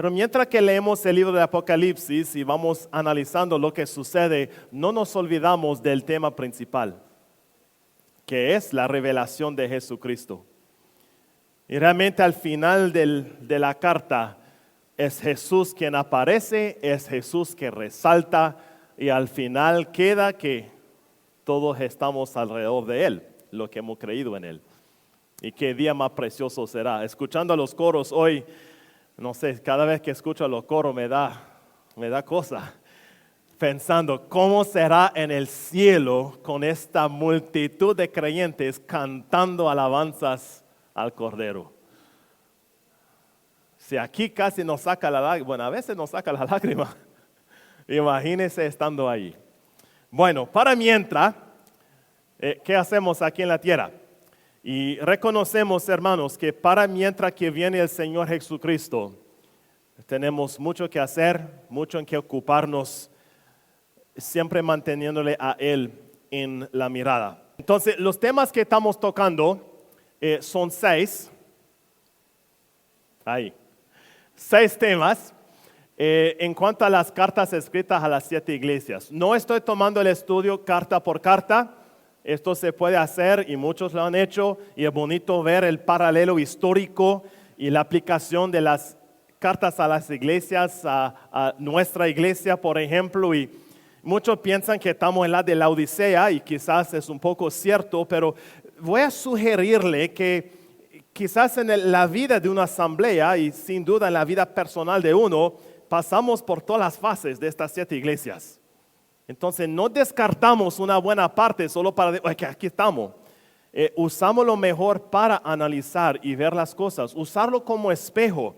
Pero mientras que leemos el libro de Apocalipsis y vamos analizando lo que sucede, no nos olvidamos del tema principal, que es la revelación de Jesucristo. Y realmente al final de la carta es Jesús quien aparece, es Jesús que resalta y al final queda que todos estamos alrededor de Él, lo que hemos creído en Él. Y qué día más precioso será. Escuchando a los coros hoy, no sé, cada vez que escucho a los coros me da cosa. Pensando cómo será en el cielo con esta multitud de creyentes cantando alabanzas al Cordero. Si aquí casi nos saca la lágrima, bueno, a veces nos saca la lágrima. Imagínense estando ahí. Bueno, para mientras, ¿qué hacemos aquí en la tierra? Y reconocemos, hermanos, que para mientras que viene el Señor Jesucristo, tenemos mucho que hacer, mucho en que ocuparnos, siempre manteniéndole a Él en la mirada. Entonces, los temas que estamos tocando son 6. Ahí. 6 temas en cuanto a las cartas escritas a las 7 iglesias. No estoy tomando el estudio carta por carta. Esto se puede hacer y muchos lo han hecho y es bonito ver el paralelo histórico y la aplicación de las cartas a las iglesias, a nuestra iglesia, por ejemplo, y muchos piensan que estamos en la de la Odisea y quizás es un poco cierto, pero voy a sugerirle que quizás en la vida de una asamblea y sin duda en la vida personal de uno, pasamos por todas las fases de estas 7 iglesias. Entonces no descartamos una buena parte solo para que aquí estamos. Usamos lo mejor para analizar y ver las cosas, usarlo como espejo.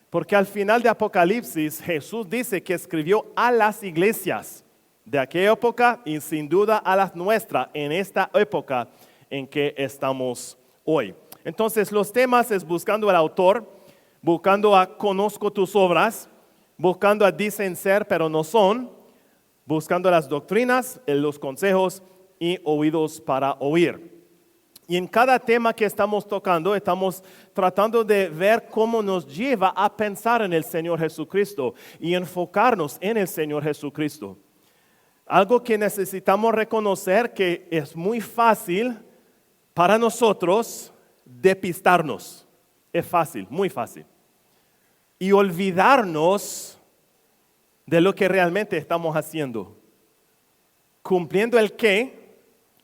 Porque al final de Apocalipsis Jesús dice que escribió a las iglesias de aquella época y sin duda a las nuestras en esta época en que estamos hoy. Entonces los temas es buscando al autor, buscando a conozco tus obras, buscando a dicen ser pero no son, buscando las doctrinas, los consejos y oídos para oír. Y en cada tema que estamos tocando, estamos tratando de ver cómo nos lleva a pensar en el Señor Jesucristo y enfocarnos en el Señor Jesucristo. Algo que necesitamos reconocer que es muy fácil para nosotros despistarnos. Es fácil, muy fácil. Y olvidarnos de lo que realmente estamos haciendo. Cumpliendo el qué,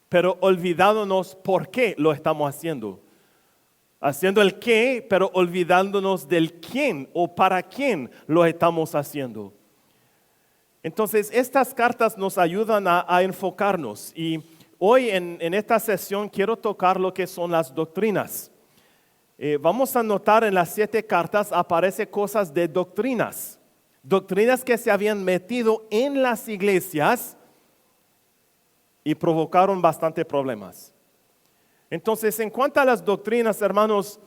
pero olvidándonos por qué lo estamos haciendo. Haciendo el qué, pero olvidándonos del quién o para quién lo estamos haciendo. Entonces, estas cartas nos ayudan a enfocarnos. Y hoy en esta sesión quiero tocar lo que son las doctrinas. Vamos a notar en las 7 cartas aparecen cosas de doctrinas. Doctrinas que se habían metido en las iglesias y provocaron bastante problemas. Entonces, en cuanto a las doctrinas, hermanos,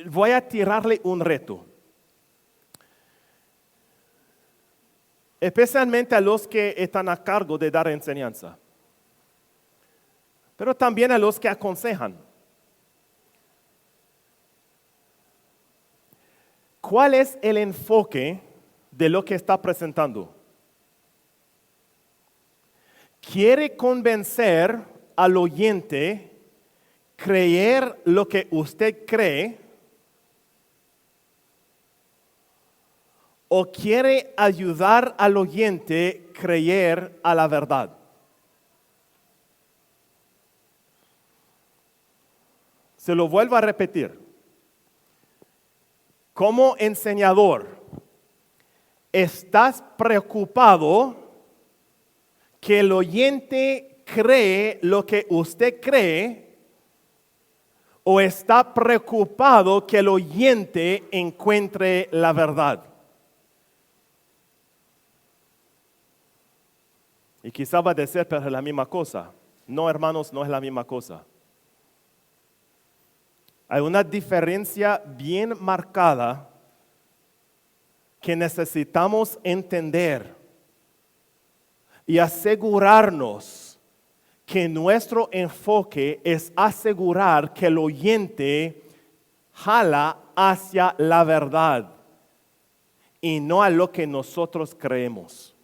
voy a tirarle un reto. Especialmente a los que están a cargo de dar enseñanza. Pero también a los que aconsejan. ¿Cuál es el enfoque de lo que está presentando? ¿Quiere convencer al oyente creer lo que usted cree? ¿O quiere ayudar al oyente a creer a la verdad? Se lo vuelvo a repetir. Como enseñador, ¿estás preocupado que el oyente cree lo que usted cree? ¿O está preocupado que el oyente encuentre la verdad? Y quizá va a decir, pero es la misma cosa. No, hermanos, no es la misma cosa. Hay una diferencia bien marcada que necesitamos entender y asegurarnos que nuestro enfoque es asegurar que el oyente jala hacia la verdad. y no a lo que nosotros creemos.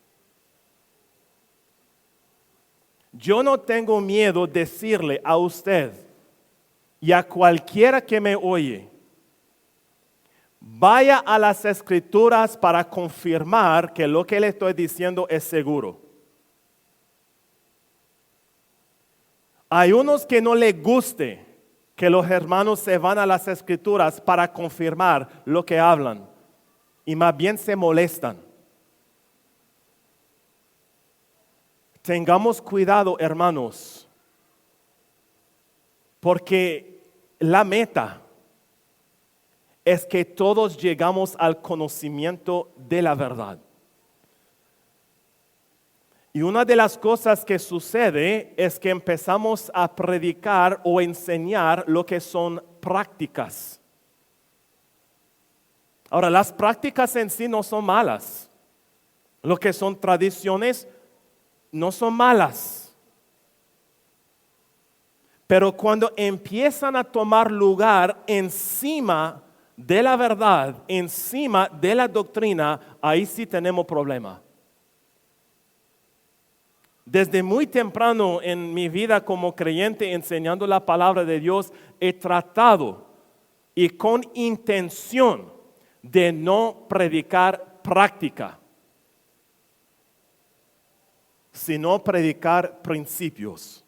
Yo no tengo miedo de decirle a usted y a cualquiera que me oye, vaya a las Escrituras para confirmar que lo que le estoy diciendo es seguro. Hay unos que no les guste que los hermanos se van a las Escrituras para confirmar lo que hablan y más bien se molestan. Tengamos cuidado, hermanos, porque la meta es que todos llegamos al conocimiento de la verdad. Y una de las cosas que sucede es que empezamos a predicar o enseñar lo que son prácticas. Ahora, las prácticas en sí no son malas. Lo que son tradiciones no son malas. Pero cuando empiezan a tomar lugar encima de la verdad, encima de la doctrina, ahí sí tenemos problema. Desde muy temprano en mi vida como creyente enseñando la palabra de Dios, he tratado y con intención de no predicar práctica, sino predicar principios.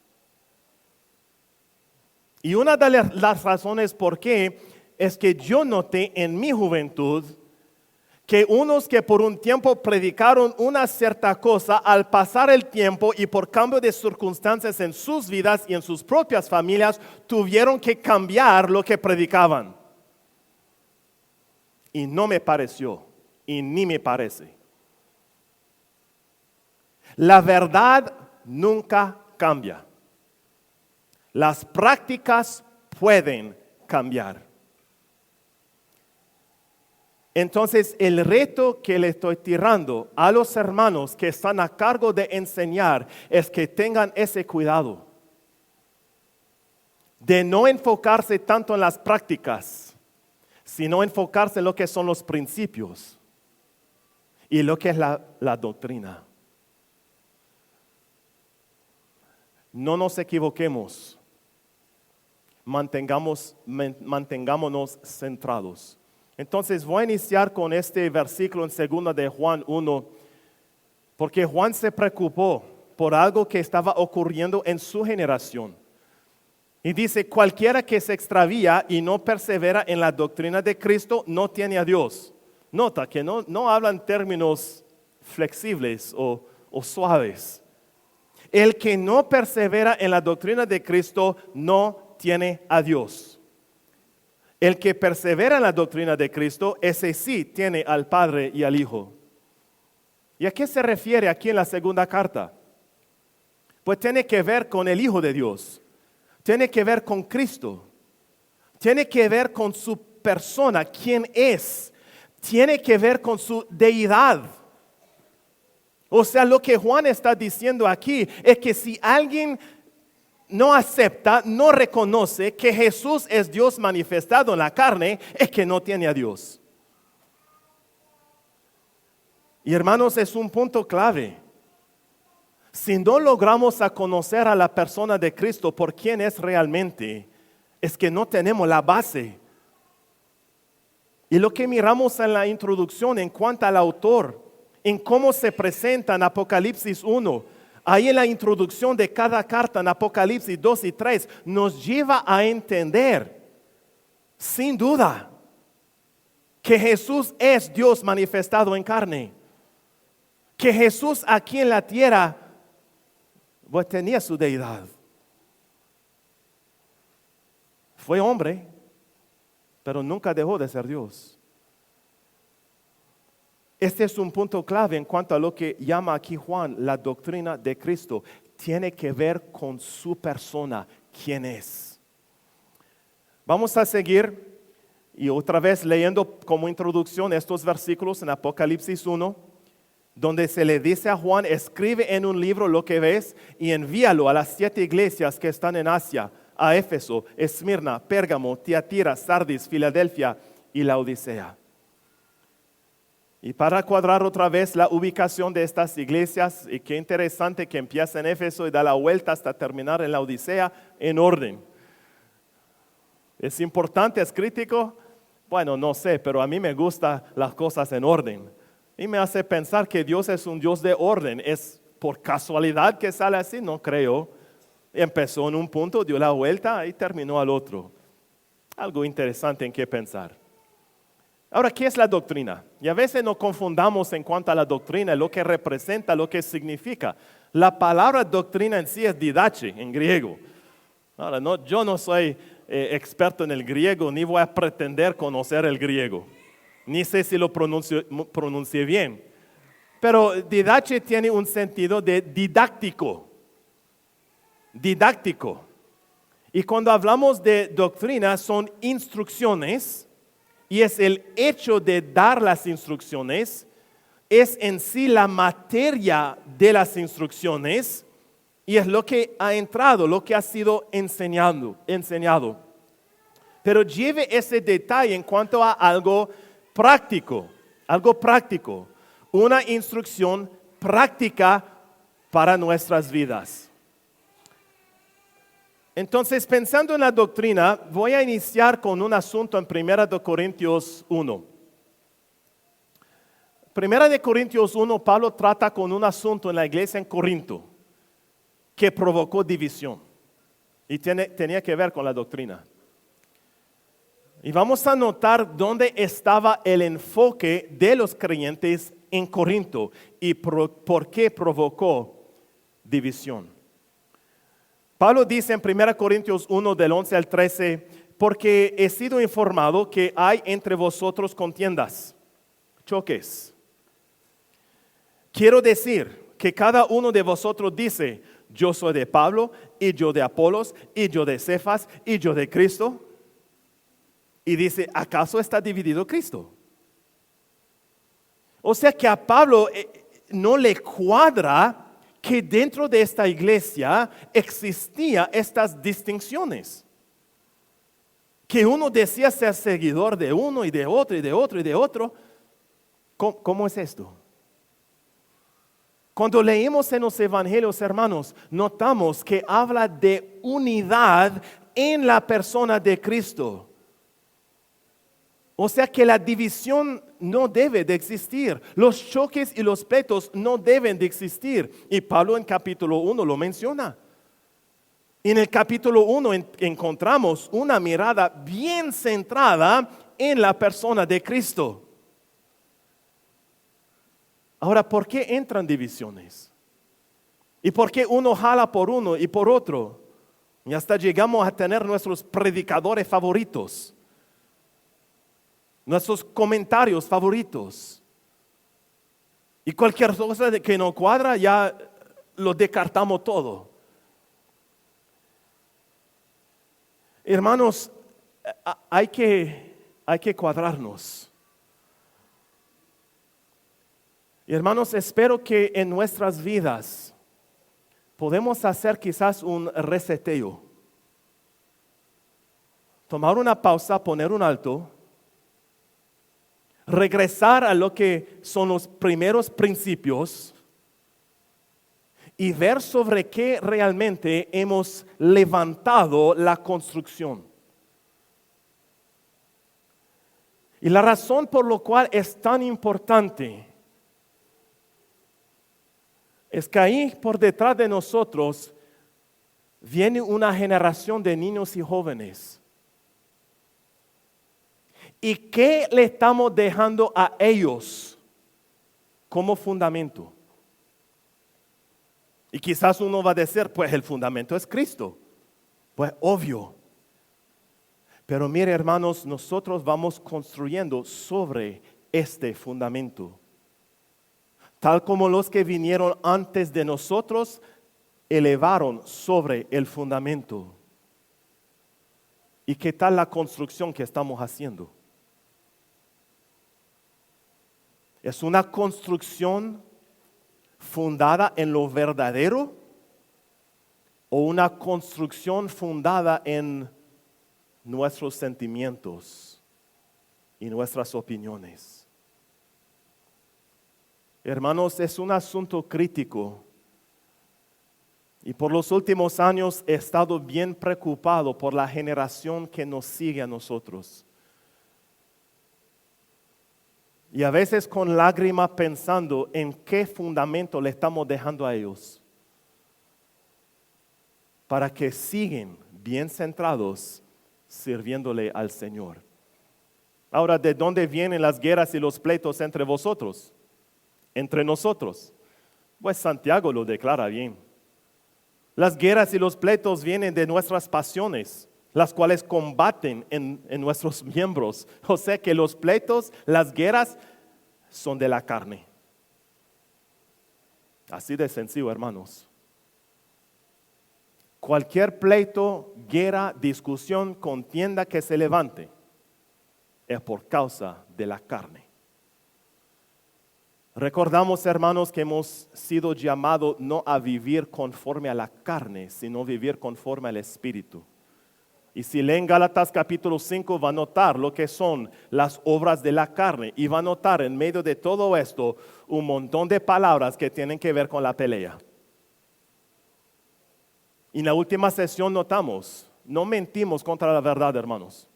Y una de las razones por qué es que yo noté en mi juventud que unos que por un tiempo predicaron una cierta cosa, al pasar el tiempo y por cambio de circunstancias en sus vidas y en sus propias familias, tuvieron que cambiar lo que predicaban. Y no me pareció, y ni me parece. La verdad nunca cambia. Las prácticas pueden cambiar. Entonces, el reto que le estoy tirando a los hermanos que están a cargo de enseñar es que tengan ese cuidado de no enfocarse tanto en las prácticas, sino enfocarse en lo que son los principios y lo que es la doctrina. No nos equivoquemos, mantengámonos centrados. Entonces voy a iniciar con este versículo en 2 de Juan 1, porque Juan se preocupó por algo que estaba ocurriendo en su generación. Y dice, cualquiera que se extravía y no persevera en la doctrina de Cristo no tiene a Dios. Nota que no hablan términos flexibles o suaves. El que no persevera en la doctrina de Cristo no tiene a Dios. El que persevera en la doctrina de Cristo, ese sí tiene al Padre y al Hijo. ¿Y a qué se refiere aquí en la segunda carta? Pues tiene que ver con el Hijo de Dios. Tiene que ver con Cristo. Tiene que ver con su persona, quién es. Tiene que ver con su deidad. O sea, lo que Juan está diciendo aquí es que si alguien no acepta, no reconoce que Jesús es Dios manifestado en la carne, es que no tiene a Dios. Y hermanos, es un punto clave. Si no logramos a conocer a la persona de Cristo por quién es realmente, es que no tenemos la base. Y lo que miramos en la introducción en cuanto al autor, en cómo se presenta en Apocalipsis 1, ahí en la introducción de cada carta en Apocalipsis 2 y 3, nos lleva a entender, sin duda, que Jesús es Dios manifestado en carne. Que Jesús aquí en la tierra pues, tenía su deidad. Fue hombre, pero nunca dejó de ser Dios. Este es un punto clave en cuanto a lo que llama aquí Juan la doctrina de Cristo. Tiene que ver con su persona, quién es. Vamos a seguir y otra vez leyendo como introducción estos versículos en Apocalipsis 1, donde se le dice a Juan, escribe en un libro lo que ves y envíalo a las 7 iglesias que están en Asia, a Éfeso, Esmirna, Pérgamo, Tiatira, Sardis, Filadelfia y Laodicea. Y para cuadrar otra vez la ubicación de estas iglesias, y qué interesante que empieza en Éfeso y da la vuelta hasta terminar en la Odisea en orden. ¿Es importante? ¿Es crítico? Bueno, no sé, pero a mí me gustan las cosas en orden. Y me hace pensar que Dios es un Dios de orden. ¿Es por casualidad que sale así? No creo. Empezó en un punto, dio la vuelta y terminó al otro. Algo interesante en qué pensar. Ahora, ¿qué es la doctrina? Y a veces nos confundamos en cuanto a la doctrina, lo que representa, lo que significa. La palabra doctrina en sí es didache en griego. Ahora, yo no soy experto en el griego, ni voy a pretender conocer el griego. Ni sé si lo pronuncié bien. Pero didache tiene un sentido de didáctico. Didáctico. Y cuando hablamos de doctrina son instrucciones, y es el hecho de dar las instrucciones, es en sí la materia de las instrucciones, y es lo que ha entrado, lo que ha sido enseñado. Pero lleve ese detalle en cuanto a algo práctico, una instrucción práctica para nuestras vidas. Entonces, pensando en la doctrina, voy a iniciar con un asunto en 1 Corintios 1. 1 Corintios 1, Pablo trata con un asunto en la iglesia en Corinto que provocó división y tenía que ver con la doctrina. Y vamos a notar dónde estaba el enfoque de los creyentes en Corinto y por qué provocó división. Pablo dice en 1 Corintios 1 del 11 al 13, porque he sido informado que hay entre vosotros contiendas, choques. Quiero decir que cada uno de vosotros dice, yo soy de Pablo, y yo de Apolos, y yo de Cefas, y yo de Cristo. Y dice, ¿acaso está dividido Cristo? O sea que a Pablo no le cuadra que dentro de esta iglesia existían estas distinciones. Que uno decía ser seguidor de uno y de otro y de otro y de otro. ¿Cómo es esto? Cuando leemos en los evangelios, hermanos, notamos que habla de unidad en la persona de Cristo. O sea que la división no debe de existir. Los choques y los pleitos no deben de existir. Y Pablo en capítulo 1 lo menciona. En el capítulo 1 encontramos una mirada bien centrada en la persona de Cristo. Ahora, ¿por qué entran divisiones? ¿Y por qué uno jala por uno y por otro? Y hasta llegamos a tener nuestros predicadores favoritos. Nuestros comentarios favoritos. Y cualquier cosa que no cuadra, ya lo descartamos todo. Hermanos, hay que cuadrarnos. Y hermanos, espero que en nuestras vidas podemos hacer quizás un reseteo. Tomar una pausa, poner un alto. Regresar a lo que son los primeros principios y ver sobre qué realmente hemos levantado la construcción. Y la razón por la cual es tan importante es que ahí por detrás de nosotros viene una generación de niños y jóvenes. ¿Y qué le estamos dejando a ellos como fundamento? Y quizás uno va a decir, pues el fundamento es Cristo. Pues obvio. Pero mire, hermanos, nosotros vamos construyendo sobre este fundamento. Tal como los que vinieron antes de nosotros elevaron sobre el fundamento. ¿Y qué tal la construcción que estamos haciendo? ¿Es una construcción fundada en lo verdadero o una construcción fundada en nuestros sentimientos y nuestras opiniones? Hermanos, es un asunto crítico. Y por los últimos años he estado bien preocupado por la generación que nos sigue a nosotros. Y a veces con lágrimas pensando en qué fundamento le estamos dejando a ellos. Para que sigan bien centrados sirviéndole al Señor. Ahora, ¿de dónde vienen las guerras y los pleitos entre vosotros? Entre nosotros. Pues Santiago lo declara bien. Las guerras y los pleitos vienen de nuestras pasiones, las cuales combaten en nuestros miembros. O sea que los pleitos, las guerras, son de la carne. Así de sencillo, hermanos. Cualquier pleito, guerra, discusión, contienda que se levante es por causa de la carne. Recordamos, hermanos, que hemos sido llamados no a vivir conforme a la carne, sino vivir conforme al Espíritu. Y si leen Gálatas capítulo 5, va a notar lo que son las obras de la carne. Y va a notar en medio de todo esto un montón de palabras que tienen que ver con la pelea. Y en la última sesión notamos, no mentimos contra la verdad, hermanos.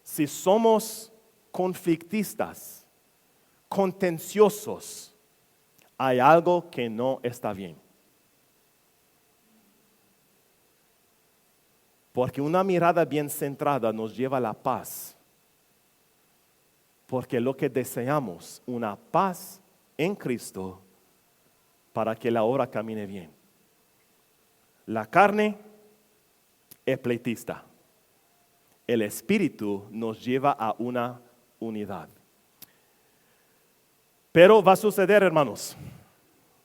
Si somos conflictistas, contenciosos, hay algo que no está bien. Porque una mirada bien centrada nos lleva a la paz. Porque lo que deseamos, una paz en Cristo, para que la obra camine bien. La carne es pleitista. El Espíritu nos lleva a una unidad. Pero va a suceder, hermanos.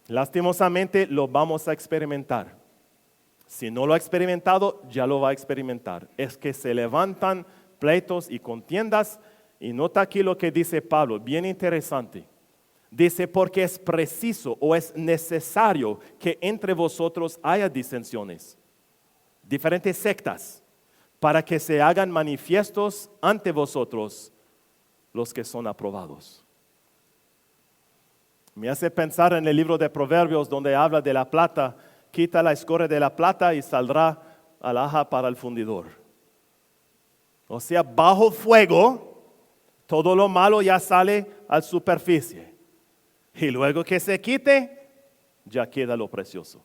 Lastimosamente lo vamos a experimentar. Si no lo ha experimentado, ya lo va a experimentar. Es que se levantan pleitos y contiendas. Y nota aquí lo que dice Pablo, bien interesante. Dice, porque es preciso o es necesario que entre vosotros haya disensiones, diferentes sectas, para que se hagan manifiestos ante vosotros los que son aprobados. Me hace pensar en el libro de Proverbios donde habla de la plata, quita la escoria de la plata y saldrá alhaja para el fundidor. O sea, bajo fuego, todo lo malo ya sale a la superficie. Y luego que se quite, ya queda lo precioso.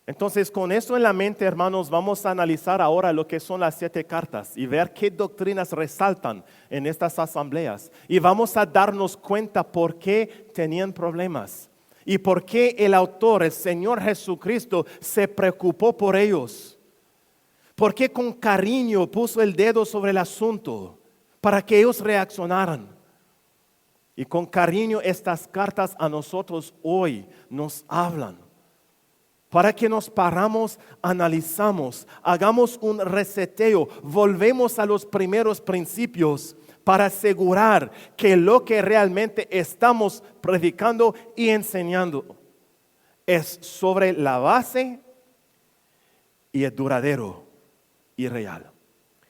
Entonces, con esto en la mente, hermanos, vamos a analizar ahora lo que son las 7 cartas y ver qué doctrinas resaltan en estas asambleas. Y vamos a darnos cuenta por qué tenían problemas y por qué el autor, el Señor Jesucristo, se preocupó por ellos. Por qué con cariño puso el dedo sobre el asunto para que ellos reaccionaran. Y con cariño estas cartas a nosotros hoy nos hablan. Para que nos paramos, analizamos, hagamos un reseteo, volvemos a los primeros principios para asegurar que lo que realmente estamos predicando y enseñando es sobre la base y es duradero y real.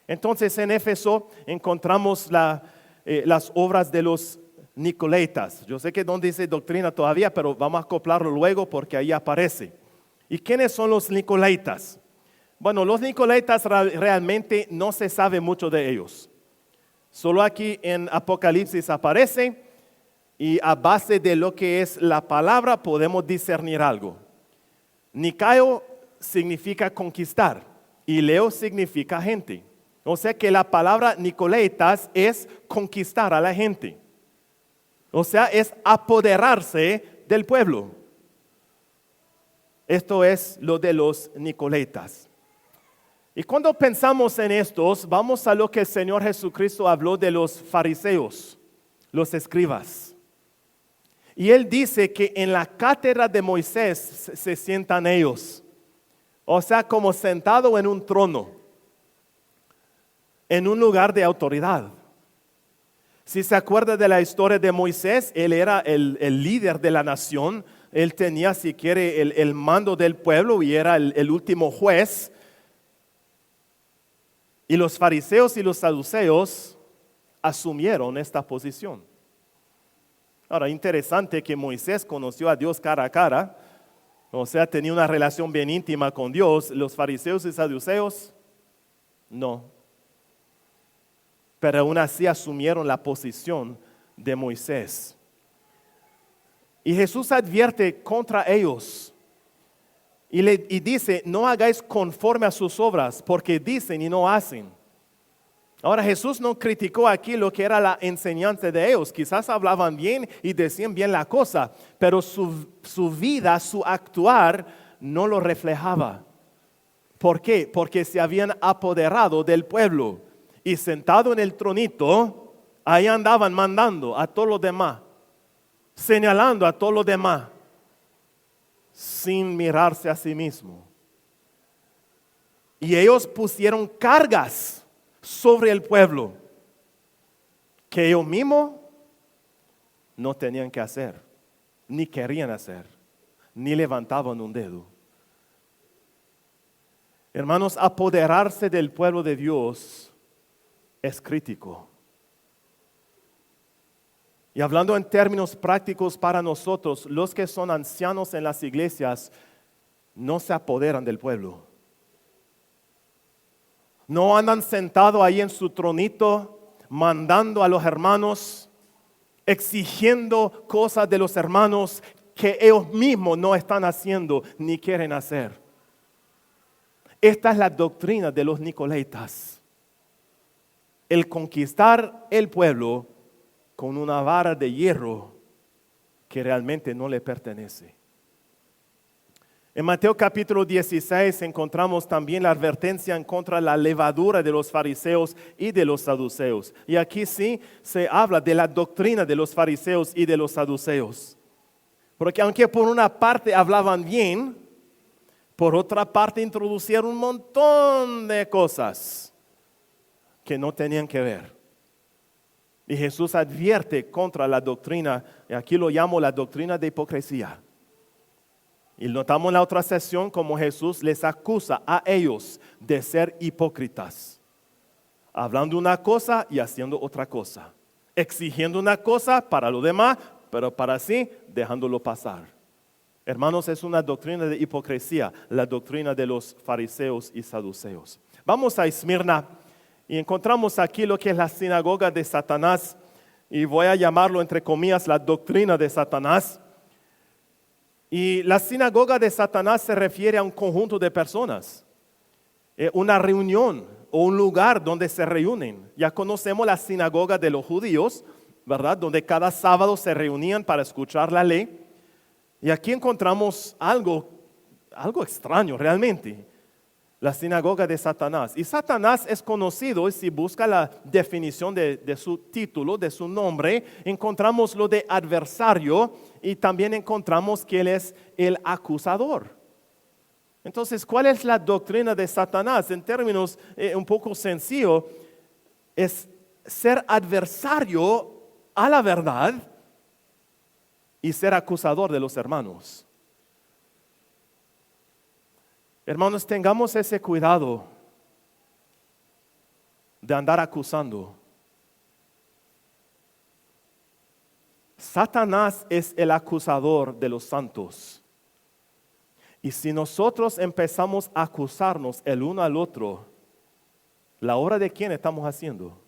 Entonces en Éfeso encontramos las obras de los Nicolaitas. Yo sé que no dice doctrina todavía, pero vamos a acoplarlo luego porque ahí aparece. ¿Y quiénes son los Nicolaitas? Bueno, los Nicolaitas realmente no se sabe mucho de ellos. Solo aquí en Apocalipsis aparece y a base de lo que es la palabra podemos discernir algo. Nicaeo significa conquistar y Leo significa gente. O sea que la palabra Nicolaitas es conquistar a la gente. O sea, es apoderarse del pueblo. Esto es lo de los Nicolaitas. Y cuando pensamos en estos, vamos a lo que el Señor Jesucristo habló de los fariseos, los escribas. Y Él dice que en la cátedra de Moisés se sientan ellos. O sea, como sentado en un trono, en un lugar de autoridad. Si se acuerda de la historia de Moisés, él era el líder de la nación. Él tenía, si quiere, el mando del pueblo y era el último juez. Y los fariseos y los saduceos asumieron esta posición. Ahora, interesante que Moisés conoció a Dios cara a cara, o sea, tenía una relación bien íntima con Dios. Los fariseos y saduceos, no. Pero aún así asumieron la posición de Moisés. Y Jesús advierte contra ellos y dice, no hagáis conforme a sus obras, porque dicen y no hacen. Ahora Jesús no criticó aquí lo que era la enseñanza de ellos. Quizás hablaban bien y decían bien la cosa, pero su vida, su actuar no lo reflejaba. ¿Por qué? Porque se habían apoderado del pueblo y sentado en el tronito, ahí andaban mandando a todos los demás, señalando a todos los demás, sin mirarse a sí mismo. Y ellos pusieron cargas sobre el pueblo que ellos mismos no tenían que hacer, ni querían hacer, ni levantaban un dedo. Hermanos, apoderarse del pueblo de Dios es crítico. Y hablando en términos prácticos para nosotros, los que son ancianos en las iglesias no se apoderan del pueblo. No andan sentados ahí en su tronito, mandando a los hermanos, exigiendo cosas de los hermanos que ellos mismos no están haciendo ni quieren hacer. Esta es la doctrina de los nicolaitas. El conquistar el pueblo con una vara de hierro que realmente no le pertenece. En Mateo capítulo 16 encontramos también la advertencia en contra de la levadura de los fariseos y de los saduceos. Y aquí sí se habla de la doctrina de los fariseos y de los saduceos. Porque aunque por una parte hablaban bien, por otra parte introducieron un montón de cosas que no tenían que ver. Y Jesús advierte contra la doctrina, y aquí lo llamo la doctrina de hipocresía. Y notamos en la otra sesión como Jesús les acusa a ellos de ser hipócritas. Hablando una cosa y haciendo otra cosa. Exigiendo una cosa para lo demás, pero para sí dejándolo pasar. Hermanos, es una doctrina de hipocresía, la doctrina de los fariseos y saduceos. Vamos a Esmirna. Y encontramos aquí lo que es la sinagoga de Satanás, y voy a llamarlo entre comillas la doctrina de Satanás. Y la sinagoga de Satanás se refiere a un conjunto de personas, una reunión o un lugar donde se reúnen. Ya conocemos la sinagoga de los judíos, ¿verdad? Donde cada sábado se reunían para escuchar la ley. Y aquí encontramos algo extraño realmente. La sinagoga de Satanás. Y Satanás es conocido, y si busca la definición de su título, de su nombre, encontramos lo de adversario y también encontramos que él es el acusador. Entonces, ¿cuál es la doctrina de Satanás? En términos un poco sencillos, es ser adversario a la verdad y ser acusador de los hermanos. Hermanos, tengamos ese cuidado de andar acusando. Satanás es el acusador de los santos. Y si nosotros empezamos a acusarnos el uno al otro, ¿la obra de quién estamos haciendo?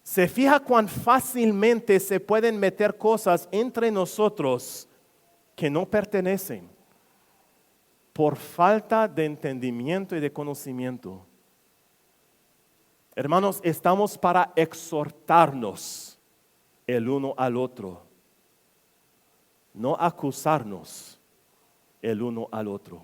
¿Se fija cuán fácilmente se pueden meter cosas entre nosotros que no pertenecen por falta de entendimiento y de conocimiento? Hermanos, estamos para exhortarnos el uno al otro, no acusarnos el uno al otro.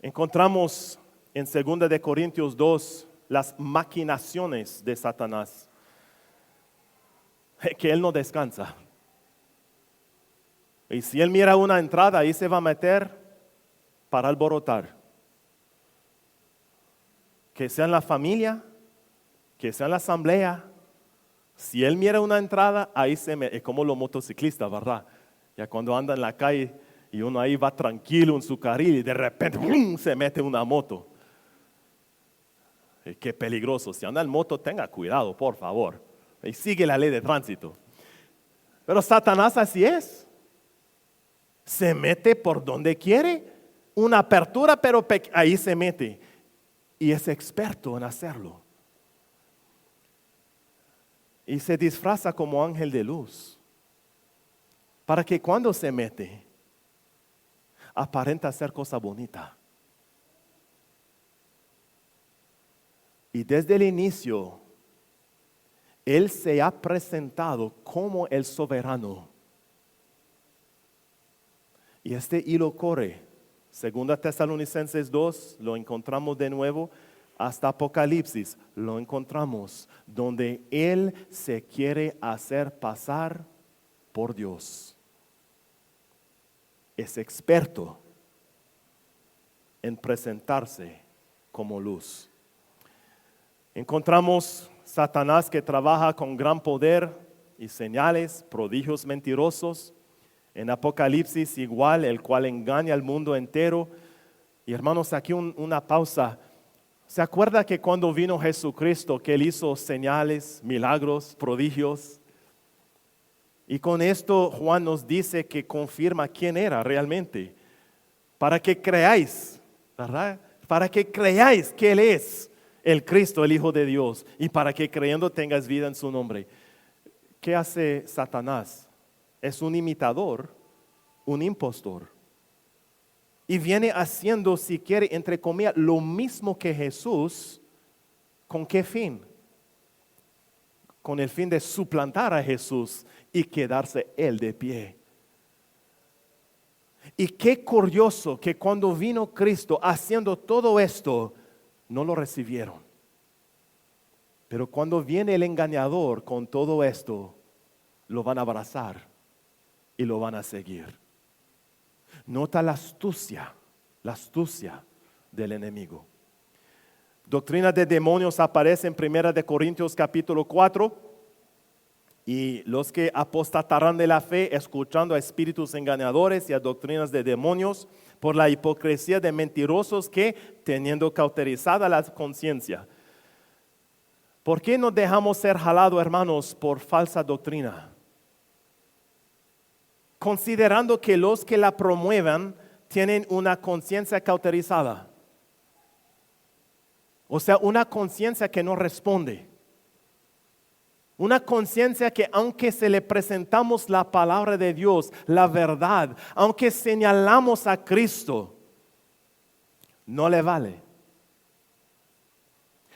Encontramos en 2 de Corintios 2 las maquinaciones de Satanás. Que él no descansa. Y si él mira una entrada, ahí se va a meter para alborotar. Que sea en la familia, que sea en la asamblea. Si él mira una entrada, ahí se mete. Es como los motociclistas, ¿verdad? Ya cuando anda en la calle y uno ahí va tranquilo en su carril y de repente ¡bum!, se mete una moto. Qué peligroso. Si anda en moto, tenga cuidado, por favor. Y sigue la ley de tránsito. Pero Satanás así es. Se mete por donde quiere. Una apertura, pero ahí se mete. Y es experto en hacerlo. Y se disfraza como ángel de luz. Para que cuando se mete, aparenta ser cosa bonita. Y desde el inicio, Él se ha presentado como el soberano. Y este hilo corre. 2 Tesalonicenses 2, lo encontramos de nuevo, hasta Apocalipsis, lo encontramos, donde Él se quiere hacer pasar por Dios. Es experto en presentarse como luz. Encontramos Satanás que trabaja con gran poder y señales, prodigios mentirosos. En Apocalipsis igual, el cual engaña al mundo entero. Y hermanos, aquí una pausa. ¿Se acuerda que cuando vino Jesucristo, que Él hizo señales, milagros, prodigios? Y con esto Juan nos dice que confirma quién era realmente. Para que creáis, ¿verdad? Para que creáis que Él es el Cristo, el Hijo de Dios. Y para que creyendo tengas vida en su nombre. ¿Qué hace Satanás? Es un imitador, un impostor. Y viene haciendo, si quiere, entre comillas, lo mismo que Jesús. ¿Con qué fin? Con el fin de suplantar a Jesús y quedarse Él de pie. Y qué curioso que cuando vino Cristo haciendo todo esto, no lo recibieron. Pero cuando viene el engañador con todo esto, lo van a abrazar y lo van a seguir. Nota la astucia del enemigo. Doctrina de demonios aparece en 1 Corintios capítulo 4. Y los que apostatarán de la fe, escuchando a espíritus engañadores y a doctrinas de demonios, por la hipocresía de mentirosos que, teniendo cauterizada la conciencia. ¿Por qué nos dejamos ser jalados, hermanos, por falsa doctrina? Considerando que los que la promuevan tienen una conciencia cauterizada. O sea, una conciencia que no responde. Una conciencia que aunque se le presentamos la palabra de Dios, la verdad, aunque señalamos a Cristo, no le vale.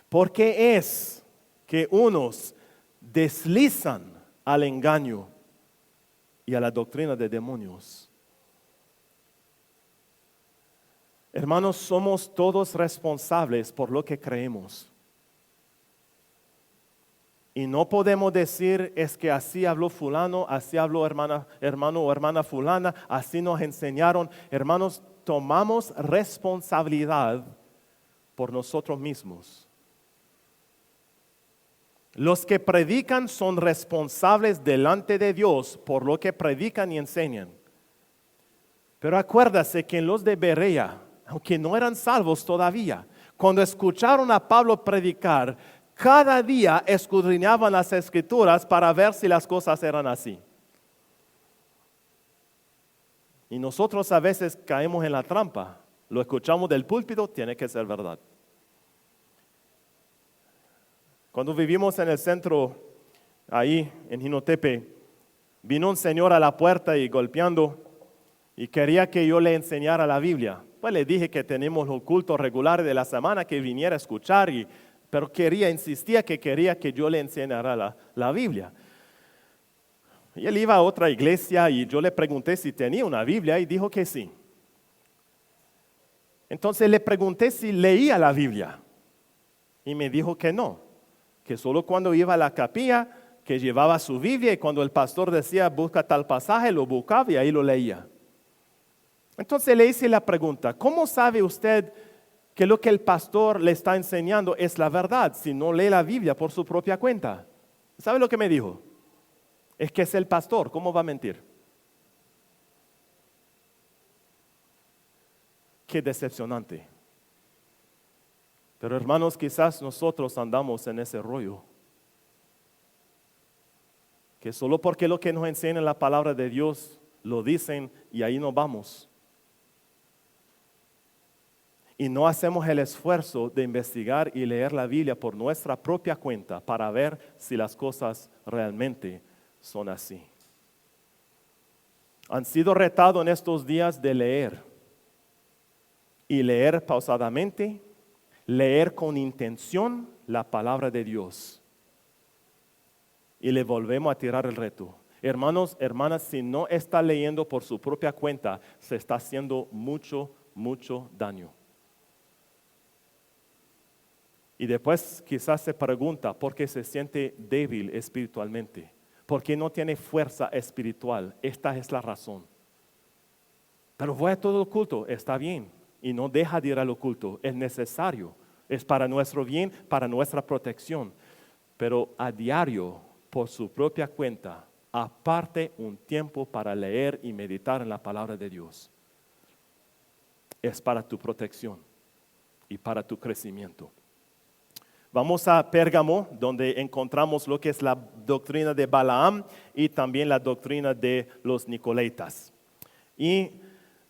¿Por qué es que unos deslizan al engaño y a la doctrina de demonios? Hermanos, somos todos responsables por lo que creemos. Y no podemos decir es que así habló fulano, así habló hermano o hermana fulana, así nos enseñaron. Hermanos, tomamos responsabilidad por nosotros mismos. Los que predican son responsables delante de Dios por lo que predican y enseñan. Pero acuérdase que en los de Berea, aunque no eran salvos todavía, cuando escucharon a Pablo predicar, cada día escudriñaban las escrituras para ver si las cosas eran así. Y nosotros a veces caemos en la trampa. Lo escuchamos del púlpito, tiene que ser verdad. Cuando vivimos en el centro, ahí en Jinotepe, vino un señor a la puerta y golpeando y quería que yo le enseñara la Biblia. Pues le dije que tenemos los cultos regulares de la semana, que viniera a escuchar, pero insistía que quería que yo le enseñara la Biblia. Y él iba a otra iglesia y yo le pregunté si tenía una Biblia y dijo que sí. Entonces le pregunté si leía la Biblia y me dijo que no, que solo cuando iba a la capilla, que llevaba su Biblia y cuando el pastor decía busca tal pasaje, lo buscaba y ahí lo leía. Entonces le hice la pregunta, ¿cómo sabe usted que lo que el pastor le está enseñando es la verdad si no lee la Biblia por su propia cuenta? ¿Sabe lo que me dijo? Es que es el pastor, ¿cómo va a mentir? Qué decepcionante. Pero hermanos, quizás nosotros andamos en ese rollo. Que solo porque lo que nos enseña la palabra de Dios lo dicen y ahí nos vamos. Y no hacemos el esfuerzo de investigar y leer la Biblia por nuestra propia cuenta para ver si las cosas realmente son así. Han sido retados en estos días de leer. Y leer pausadamente, leer con intención la palabra de Dios. Y le volvemos a tirar el reto. Hermanos, hermanas, si no está leyendo por su propia cuenta, se está haciendo mucho, mucho daño. Y después quizás se pregunta por qué se siente débil espiritualmente. ¿Por qué no tiene fuerza espiritual? Esta es la razón. Pero voy a todo el culto, está bien. Y no deja de ir al culto, es necesario. Es para nuestro bien, para nuestra protección. Pero a diario, por su propia cuenta, aparte un tiempo para leer y meditar en la palabra de Dios. Es para tu protección y para tu crecimiento. Vamos a Pérgamo, donde encontramos lo que es la doctrina de Balaam y también la doctrina de los Nicolaitas. Y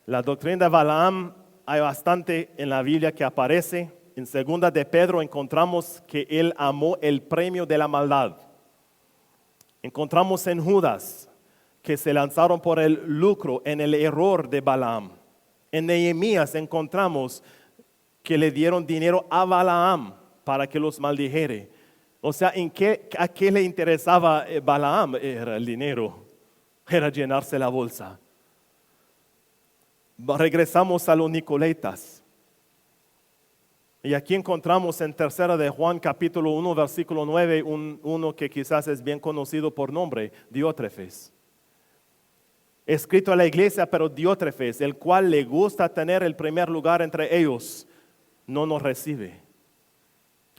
la doctrina de Balaam hay bastante en la Biblia que aparece. En 2 de Pedro encontramos que él amó el premio de la maldad. Encontramos en Judas que se lanzaron por el lucro en el error de Balaam. En Nehemías encontramos que le dieron dinero a Balaam para que los maldijere. O sea, ¿a qué le interesaba Balaam? Era el dinero, era llenarse la bolsa. Regresamos a los Nicolaitas. Y aquí encontramos en 3 de Juan capítulo 1 versículo 9 uno que quizás es bien conocido por nombre, Diótrefes. Escrito a la iglesia, pero Diótrefes, el cual le gusta tener el primer lugar entre ellos, no nos recibe.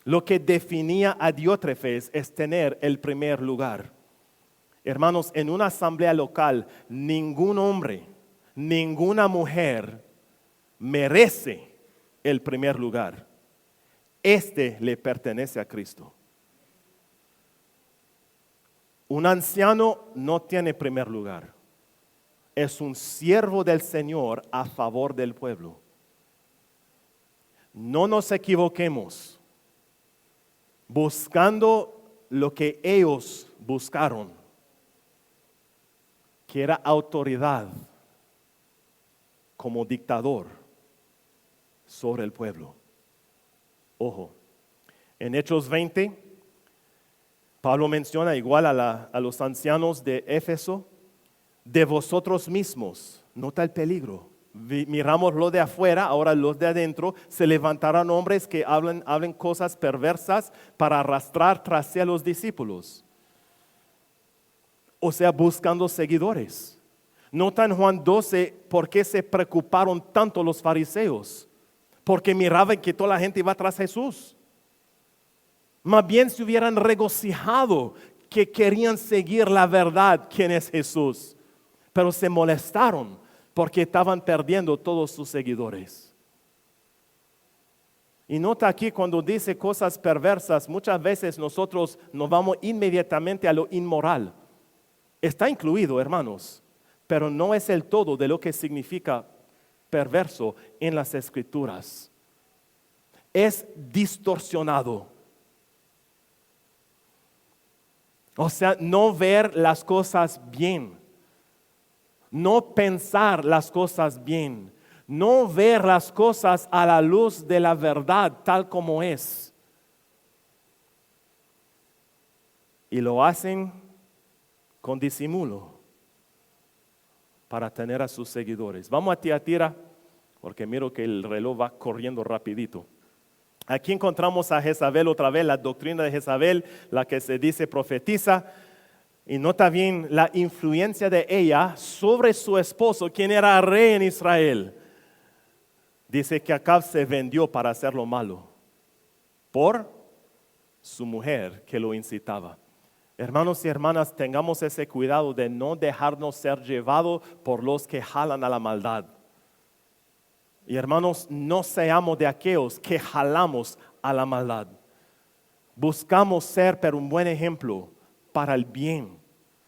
Lo que definía a Diótrefes es tener el primer lugar. Hermanos, en una asamblea local, ningún hombre, ninguna mujer merece el primer lugar. Este le pertenece a Cristo. Un anciano no tiene primer lugar. Es un siervo del Señor a favor del pueblo. No nos equivoquemos. Buscando lo que ellos buscaron, que era autoridad como dictador sobre el pueblo. Ojo, en Hechos 20, Pablo menciona igual a los ancianos de Éfeso, de vosotros mismos, nota el peligro. Miramos lo de afuera, ahora los de adentro, se levantarán hombres que hablen cosas perversas para arrastrar tras sí a los discípulos. O sea, buscando seguidores. Nota en Juan 12 por qué se preocuparon tanto los fariseos. Porque miraban que toda la gente iba tras Jesús. Más bien se hubieran regocijado que querían seguir la verdad, quién es Jesús. Pero se molestaron porque estaban perdiendo todos sus seguidores. Y nota aquí cuando dice cosas perversas, muchas veces nosotros nos vamos inmediatamente a lo inmoral. Está incluido, hermanos, pero no es el todo de lo que significa perverso en las Escrituras. Es distorsionado. O sea, no ver las cosas bien. No pensar las cosas bien, no ver las cosas a la luz de la verdad tal como es. Y lo hacen con disimulo para tener a sus seguidores. Vamos a Tiatira, porque miro que el reloj va corriendo rapidito. Aquí encontramos a Jezabel otra vez, la doctrina de Jezabel, la que se dice profetiza. Y nota bien la influencia de ella sobre su esposo, quien era rey en Israel. Dice que Acab se vendió para hacer lo malo por su mujer que lo incitaba. Hermanos y hermanas, tengamos ese cuidado de no dejarnos ser llevados por los que jalan a la maldad. Y hermanos, no seamos de aquellos que jalamos a la maldad. Buscamos ser pero un buen ejemplo para el bien,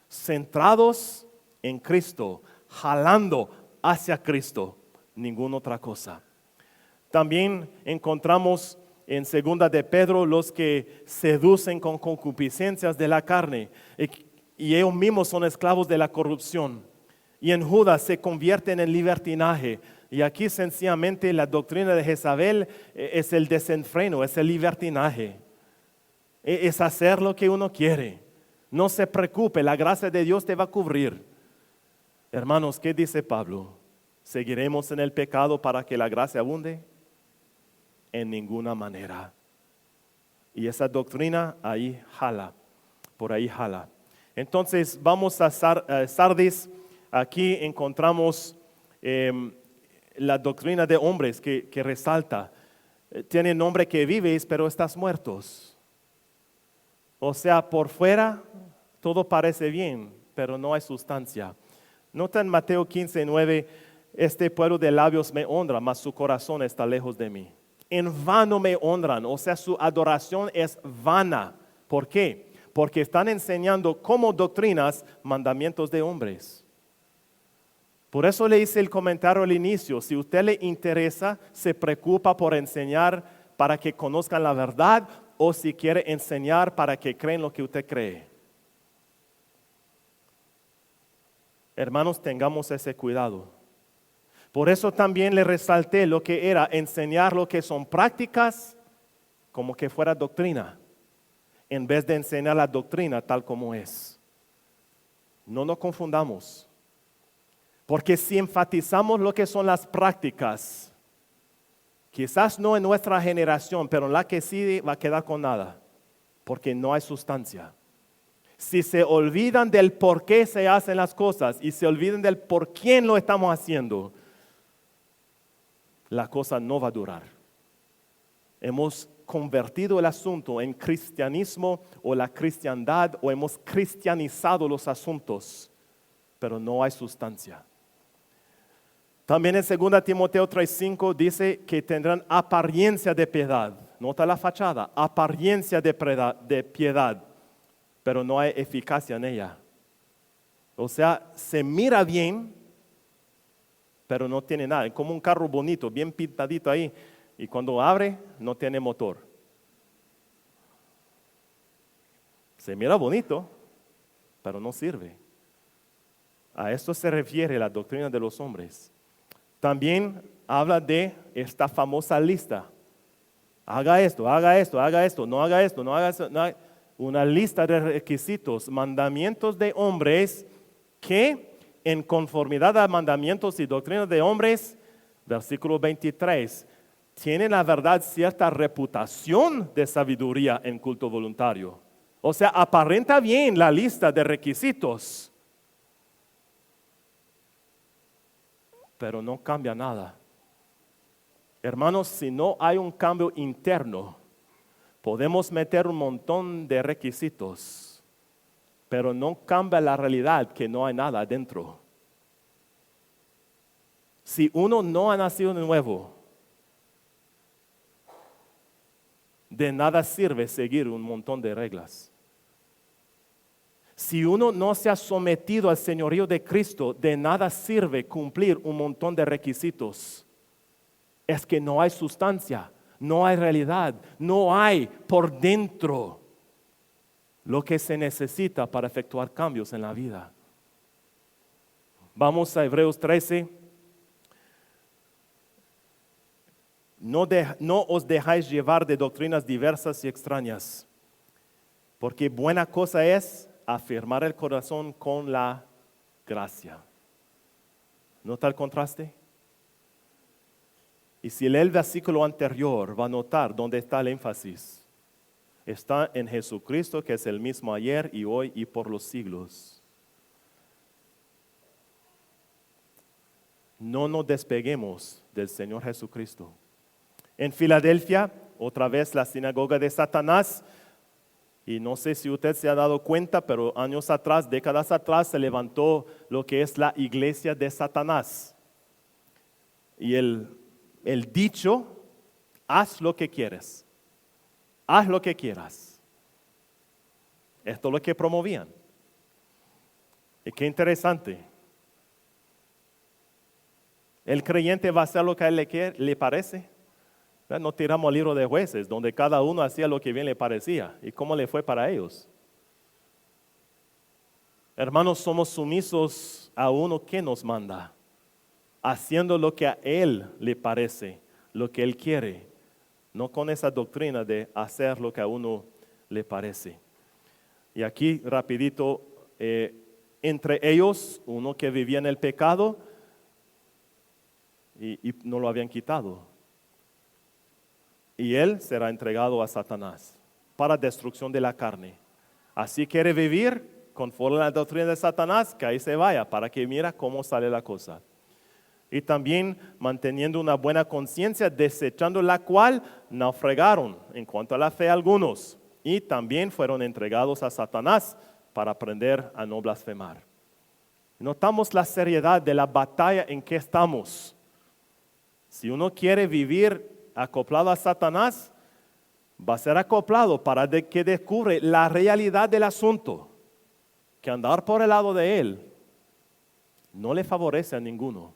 centrados en Cristo, jalando hacia Cristo, ninguna otra cosa. También encontramos en segunda de Pedro los que seducen con concupiscencias de la carne y ellos mismos son esclavos de la corrupción. Y en Judas se convierten en libertinaje. Y aquí sencillamente la doctrina de Jezabel es el desenfreno, es el libertinaje. Es hacer lo que uno quiere. No se preocupe, la gracia de Dios te va a cubrir. Hermanos, ¿qué dice Pablo? ¿Seguiremos en el pecado para que la gracia abunde? En ninguna manera. Y esa doctrina ahí jala, por ahí jala. Entonces vamos a Sardis. Aquí encontramos la doctrina de hombres que resalta. Tiene nombre que vives, pero estás muertos. O sea, por fuera todo parece bien, pero no hay sustancia. Nota en Mateo 15:9, este pueblo de labios me honra, mas su corazón está lejos de mí. En vano me honran, o sea, su adoración es vana. ¿Por qué? Porque están enseñando como doctrinas mandamientos de hombres. Por eso le hice el comentario al inicio, si a usted le interesa, se preocupa por enseñar para que conozcan la verdad o si quiere enseñar para que crean lo que usted cree. Hermanos, tengamos ese cuidado. Por eso también le resalté lo que era enseñar lo que son prácticas como que fuera doctrina, en vez de enseñar la doctrina tal como es. No nos confundamos. Porque si enfatizamos lo que son las prácticas, quizás no en nuestra generación, pero en la que sí va a quedar con nada, porque no hay sustancia. Si se olvidan del por qué se hacen las cosas y se olvidan del por quién lo estamos haciendo, la cosa no va a durar. Hemos convertido el asunto en cristianismo o la cristiandad o hemos cristianizado los asuntos, pero no hay sustancia. También en 2 Timoteo 3:5 dice que tendrán apariencia de piedad. Nota la fachada, apariencia de piedad, pero no hay eficacia en ella. O sea, se mira bien, pero no tiene nada. Es como un carro bonito, bien pintadito ahí, y cuando abre, no tiene motor. Se mira bonito, pero no sirve. A esto se refiere la doctrina de los hombres. También habla de esta famosa lista. Haga esto, haga esto, haga esto, no haga esto, no haga esto. No haga... Una lista de requisitos, mandamientos de hombres que en conformidad a mandamientos y doctrinas de hombres, versículo 23, tienen la verdad cierta reputación de sabiduría en culto voluntario. O sea, aparenta bien la lista de requisitos, pero no cambia nada. Hermanos, si no hay un cambio interno, podemos meter un montón de requisitos, pero no cambia la realidad que no hay nada adentro. Si uno no ha nacido de nuevo, de nada sirve seguir un montón de reglas. Si uno no se ha sometido al señorío de Cristo, de nada sirve cumplir un montón de requisitos. Es que no hay sustancia, no hay realidad, no hay por dentro lo que se necesita para efectuar cambios en la vida. Vamos a Hebreos 13. No os dejáis llevar de doctrinas diversas y extrañas, porque buena cosa es afirmar el corazón con la gracia. ¿Nota el contraste? Y si lee el versículo anterior, va a notar dónde está el énfasis. Está en Jesucristo, que es el mismo ayer y hoy y por los siglos. No nos despeguemos del Señor Jesucristo. En Filadelfia, otra vez la sinagoga de Satanás, y no sé si usted se ha dado cuenta, pero años atrás, décadas atrás, se levantó lo que es la iglesia de Satanás. Y el dicho, haz lo que quieres. haz lo que quieras. Esto es lo que promovían. Y qué interesante. El creyente va a hacer lo que a él le parece. No tiramos el libro de Jueces, donde cada uno hacía lo que bien le parecía. ¿Y cómo le fue para ellos? Hermanos, somos sumisos a uno que nos manda, haciendo lo que a él le parece, lo que él quiere, no con esa doctrina de hacer lo que a uno le parece. Y aquí, rapidito, entre ellos, uno que vivía en el pecado y no lo habían quitado. Y él será entregado a Satanás para destrucción de la carne. Así quiere vivir conforme a la doctrina de Satanás, que ahí se vaya, para que mira cómo sale la cosa. Y también manteniendo una buena conciencia, desechando la cual naufragaron en cuanto a la fe algunos. Y también fueron entregados a Satanás para aprender a no blasfemar. Notamos la seriedad de la batalla en que estamos. Si uno quiere vivir acoplado a Satanás, va a ser acoplado para que descubre la realidad del asunto. Que andar por el lado de él no le favorece a ninguno.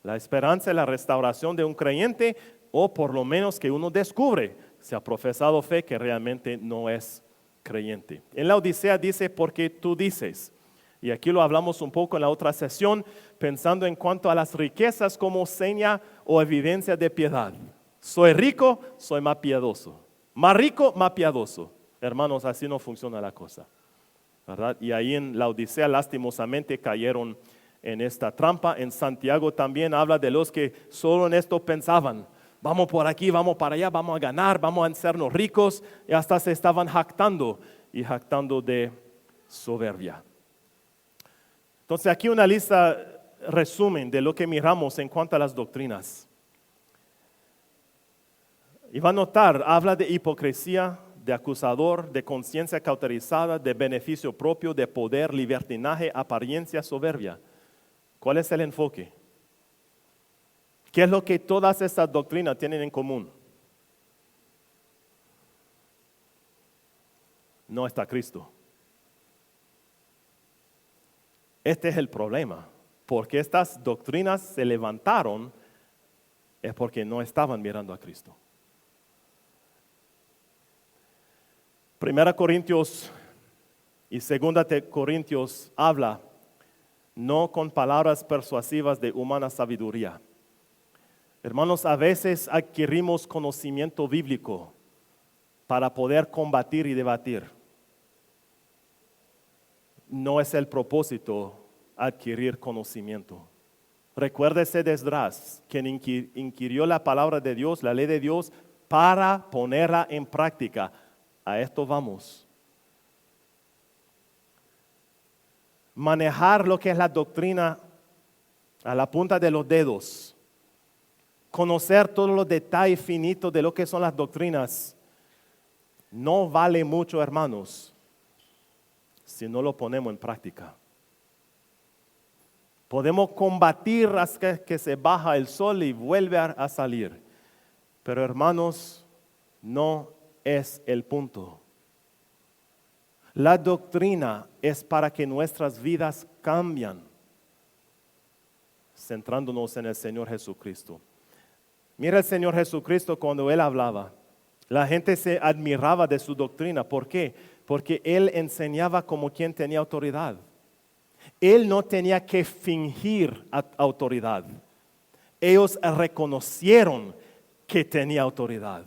La esperanza y la restauración de un creyente, o por lo menos que uno descubre si ha profesado fe que realmente no es creyente. En la Odisea dice, porque tú dices, y aquí lo hablamos un poco en la otra sesión, pensando en cuanto a las riquezas como seña o evidencia de piedad. Soy rico, soy más piadoso. Más rico, más piadoso. Hermanos, así no funciona la cosa, ¿verdad? Y ahí en la Odisea lastimosamente cayeron en esta trampa. En Santiago también habla de los que solo en esto pensaban. Vamos por aquí, vamos para allá, vamos a ganar, vamos a hacernos ricos. Y hasta se estaban jactando y jactando de soberbia. Entonces aquí una lista resumen de lo que miramos en cuanto a las doctrinas. Y va a notar, habla de hipocresía, de acusador, de conciencia cauterizada, de beneficio propio, de poder, libertinaje, apariencia, soberbia. ¿Cuál es el enfoque? ¿Qué es lo que todas estas doctrinas tienen en común? No está Cristo. Este es el problema. Porque estas doctrinas se levantaron es porque no estaban mirando a Cristo. 1 Corintios y 2 Corintios habla no con palabras persuasivas de humana sabiduría. Hermanos, a veces adquirimos conocimiento bíblico para poder combatir y debatir. No es el propósito adquirir conocimiento. Recuérdese de Esdras, quien inquirió la palabra de Dios, la ley de Dios, para ponerla en práctica. A esto vamos. Manejar lo que es la doctrina a la punta de los dedos. Conocer todos los detalles finitos de lo que son las doctrinas. No vale mucho, hermanos, si no lo ponemos en práctica. Podemos combatir hasta que se baja el sol y vuelve a salir. Pero hermanos, no es el punto. La doctrina es para que nuestras vidas cambien, centrándonos en el Señor Jesucristo. Mira el Señor Jesucristo cuando Él hablaba. La gente se admiraba de su doctrina. ¿Por qué? Porque Él enseñaba como quien tenía autoridad. Él no tenía que fingir autoridad. Ellos reconocieron que tenía autoridad.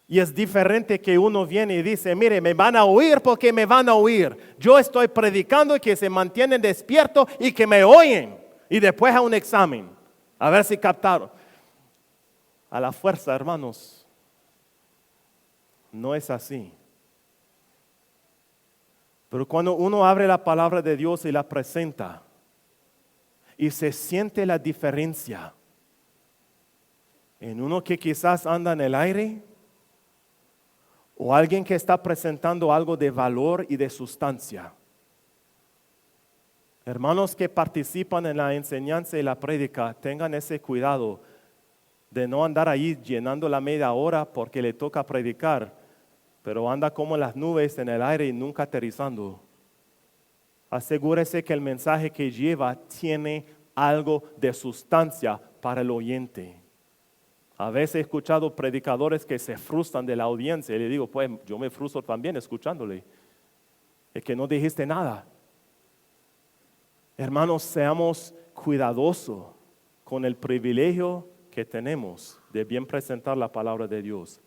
Y es diferente que uno viene y dice, mire, me van a oír porque me van a oír. Yo estoy predicando y que se mantienen despiertos y que me oyen. Y después a un examen, a ver si captaron. A la fuerza, hermanos, no es así. Pero cuando uno abre la palabra de Dios y la presenta y se siente la diferencia en uno que quizás anda en el aire o alguien que está presentando algo de valor y de sustancia. Hermanos que participan en la enseñanza y la prédica, tengan ese cuidado de no andar ahí llenando la media hora porque le toca predicar, pero anda como las nubes en el aire y nunca aterrizando. Asegúrese que el mensaje que lleva tiene algo de sustancia para el oyente. A veces he escuchado predicadores que se frustran de la audiencia y le digo, pues yo me frustro también escuchándole. Es que no dijiste nada. Hermanos, seamos cuidadosos con el privilegio que tenemos de bien presentar la palabra de Dios.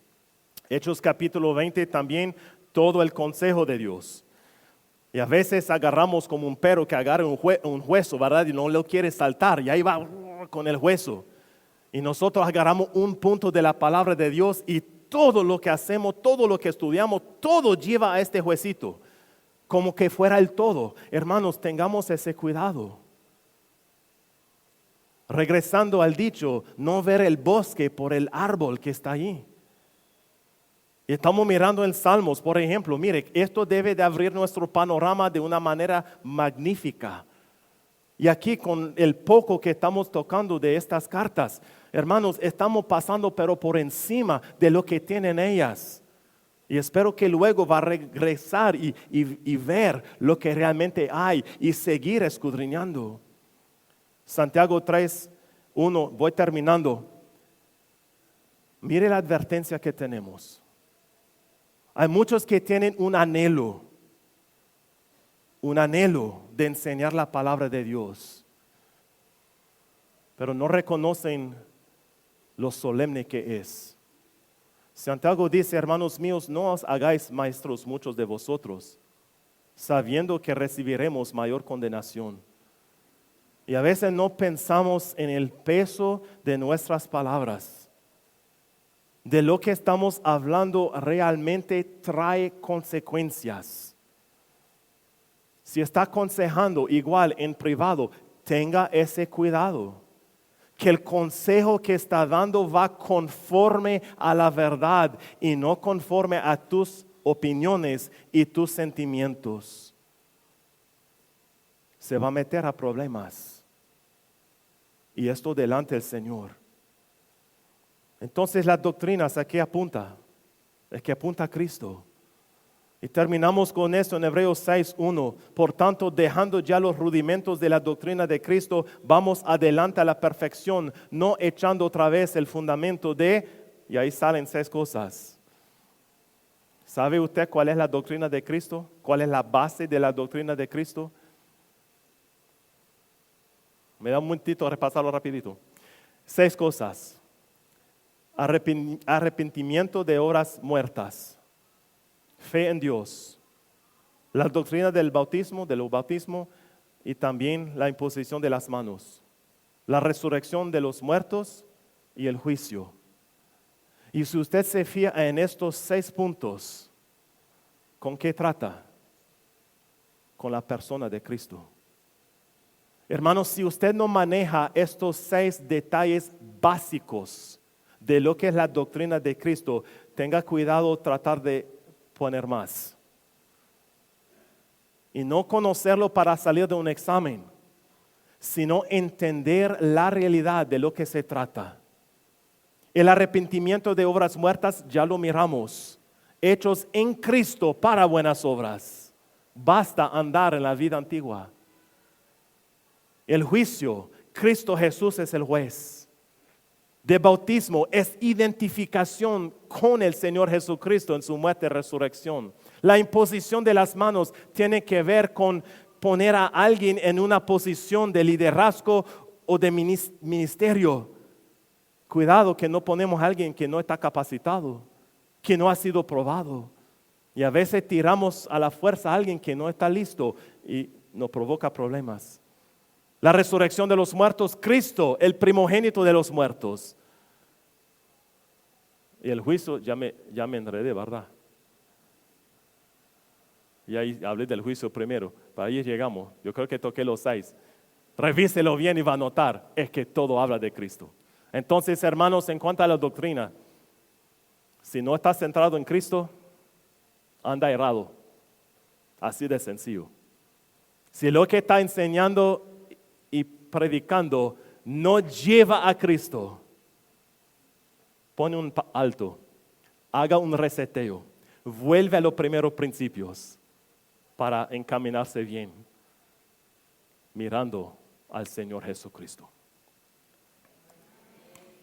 Hechos capítulo 20 también todo el consejo de Dios. Y a veces agarramos como un perro que agarra un hueso, ¿verdad? Y no lo quiere saltar y ahí va con el hueso. Y nosotros agarramos un punto de la palabra de Dios y todo lo que hacemos, todo lo que estudiamos, todo lleva a este huesito, como que fuera el todo. Hermanos, tengamos ese cuidado. Regresando al dicho, no ver el bosque por el árbol que está allí. Y estamos mirando en Salmos, por ejemplo, mire, esto debe de abrir nuestro panorama de una manera magnífica. Y aquí con el poco que estamos tocando de estas cartas, hermanos, estamos pasando pero por encima de lo que tienen ellas. Y espero que luego va a regresar y ver lo que realmente hay y seguir escudriñando. Santiago 3:1, voy terminando. Mire la advertencia que tenemos. Hay muchos que tienen un anhelo de enseñar la palabra de Dios, pero no reconocen lo solemne que es. Santiago dice, hermanos míos, no os hagáis maestros muchos de vosotros, sabiendo que recibiremos mayor condenación. Y a veces no pensamos en el peso de nuestras palabras. De lo que estamos hablando realmente trae consecuencias. Si está aconsejando igual en privado, tenga ese cuidado. Que el consejo que está dando va conforme a la verdad y no conforme a tus opiniones y tus sentimientos. Se va a meter a problemas. Y esto delante del Señor. Entonces las doctrinas, ¿a qué apunta? Es que apunta a Cristo. Y terminamos con esto en Hebreos 6:1. Por tanto, dejando ya los rudimentos de la doctrina de Cristo, vamos adelante a la perfección, no echando otra vez el fundamento y ahí salen 6 cosas. ¿Sabe usted cuál es la doctrina de Cristo? ¿Cuál es la base de la doctrina de Cristo? Me da un momentito a repasarlo rapidito. 6 cosas. Arrepentimiento de obras muertas, fe en Dios, la doctrina del bautismo y también la imposición de las manos, la resurrección de los muertos y el juicio. Y si usted se fía en estos 6 puntos, ¿con qué trata? Con la persona de Cristo. Hermanos, si usted no maneja estos 6 detalles básicos de lo que es la doctrina de Cristo, tenga cuidado tratar de poner más. Y no conocerlo para salir de un examen, sino entender la realidad de lo que se trata. El arrepentimiento de obras muertas ya lo miramos, hechos en Cristo para buenas obras. Basta andar en la vida antigua. El juicio, Cristo Jesús es el juez. De bautismo es identificación con el Señor Jesucristo en su muerte y resurrección. La imposición de las manos tiene que ver con poner a alguien en una posición de liderazgo o de ministerio. Cuidado que no ponemos a alguien que no está capacitado, que no ha sido probado. Y a veces tiramos a la fuerza a alguien que no está listo y nos provoca problemas. La resurrección de los muertos, Cristo, el primogénito de los muertos. Y el juicio, ya me enredé, ¿verdad? Y ahí hablé del juicio primero. Para ahí llegamos. Yo creo que toqué los 6. Revíselo bien y va a notar. Es que todo habla de Cristo. Entonces, hermanos, en cuanto a la doctrina, si no estás centrado en Cristo, anda errado. Así de sencillo. Si lo que está enseñando y predicando no lleva a Cristo, pone un alto, haga un reseteo, vuelve a los primeros principios para encaminarse bien, mirando al Señor Jesucristo.